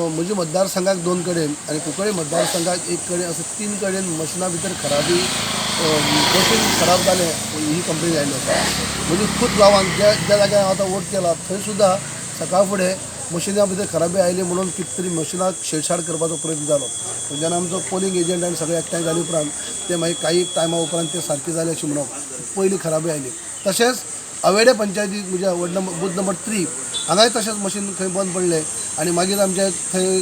म्हणजे मतदारसंघाक 2 कडेन आणि कुंकळ्ळे मतदारसंघाक 1 कडेन असे 3 कडेन मशिना भितर खराबी मशीन खराब जालें ही कंप्लेन आयिल्ली आसा. म्हणजे खूब गांवांत ज्या जाग्यार हांव आतां वोट केला थंय सुद्दां सकाळ फुडें मशिना भितर खराबी आयली म्हणून कितें तरी मशिनाक छेडछाड करपाचो प्रयत्न जालो. जेन्ना आमचो पोलिंग एजंट आनी सगळे एकठांय जाले उपरांत ते मागीर काही टायमा उपरांत ते सारके जाले अशें म्हणप पयलीं खराबी आयली. तशेंच अवेडे पंचायतीक म्हणजे बूथ नंबर 3 हांगाय तशेंच मशीन खंय बंद पडलें आनी मागीर आमचे थंय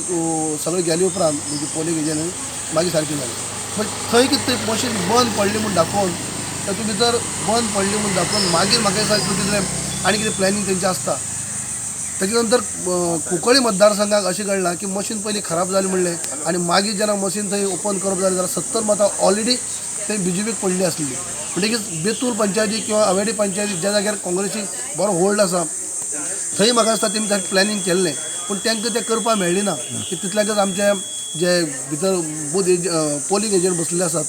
सगळे गेले उपरांत म्हणजे पोलिंग एजंट मागीर सारकें जालें. बट थंय कितें तरी मशीन बंद पडली म्हूण दाखोवन तातूंत भितर बंद पडली म्हूण दाखोवन मागीर म्हाका दिसता कितें आनी कितें प्लॅनिंग तेंचें आसता. तेजे नंतर कुंकळ्ळे मतदारसंघाक अशें कळलां की मशीन पयलीं खराब जाली म्हणलें आनी मागीर जेन्ना मशीन थंय ओपन करप जालें जाल्यार 70 मतां ऑलरेडी थंय BJPक पडली आसलेली. म्हणटकीच बेतूल पंचायती किंवा अवेडे पंचायती ज्या जाग्यार काँग्रेसी बरो होल्ड आसा थंय म्हाका दिसता तेमी ताचें प्लॅनिंग केल्लें पूण तांकां तें करपाक मेळ्ळें ना की तितल्याकच आमचे जे भितर पोलिंग एजंट बसलेले आसात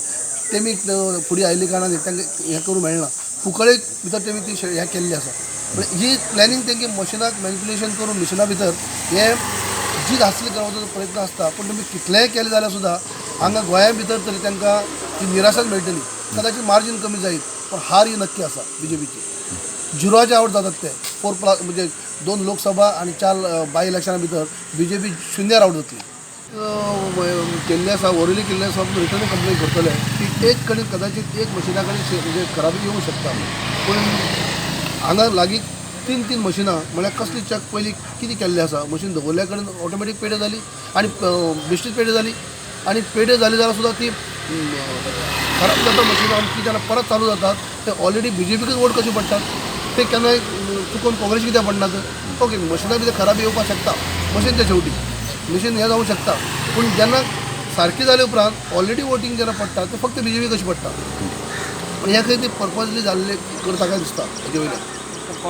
तेमी फुडें आयिल्ले कारणान तांकां हें करूंक मेळना. कुंकळ्ळे भितर तेमी ती हें केल्ली आसा. ही प्लॅनिंग तेंगे मशिनाक मॅनिप्युलेशन करून मशिना भितर हे जीत हासील करपाचो प्रयत्न आसता. पूण तुमी कितलेंय केलें जाल्यार सुद्दां हांगा गोंया भितर तरी तांकां ती निराशाच मेळटली. कदाचित मार्जीन कमी जायत पण हार ही नक्की आसा BJPची. झिरोचे आवट जातात ते 4+ म्हणजे 2 लोकसभा आनी 4 बाय इलेक्शना भितर BJP 0 आवट जातली. केल्ले आसा वरवली केल्ले आसा रिटर्न कंप्लेन करतले की एक कडेन कदाचित एक मशिना कडेन म्हणजे खराबी येवंक शकता. पूण हांगा लागीं 3 मशिनां म्हळ्यार कसली चॅक पयलीं कितें केल्लें आसा मशीन दवरल्या कडेन ऑटोमॅटीक पेड्यो जाली आनी बेश्टीच पेड्यो जाली आनी पेड्यो जाली जाल्यार सुद्दां ती खराब जाता मशिनां आमची जेन्ना परत चालू जातात ते ऑलरेडी BJPकच वोट कशी पडटात ते केन्नाय चुकून काँग्रेस कित्याक पडनात. ओके मशिना भितर खराबी येवपाक शकता मशीनच्या शेवटी मशीन हें जावंक शकता पूण जेन्ना सारकें जाले उपरांत ऑलरेडी वोटींग जेन्ना पडटा ते फक्त BJP कशी पडटा. पूण हें खंय ती पर्पजली जाल्ले करता काय दिसता हेजे वयल्यान.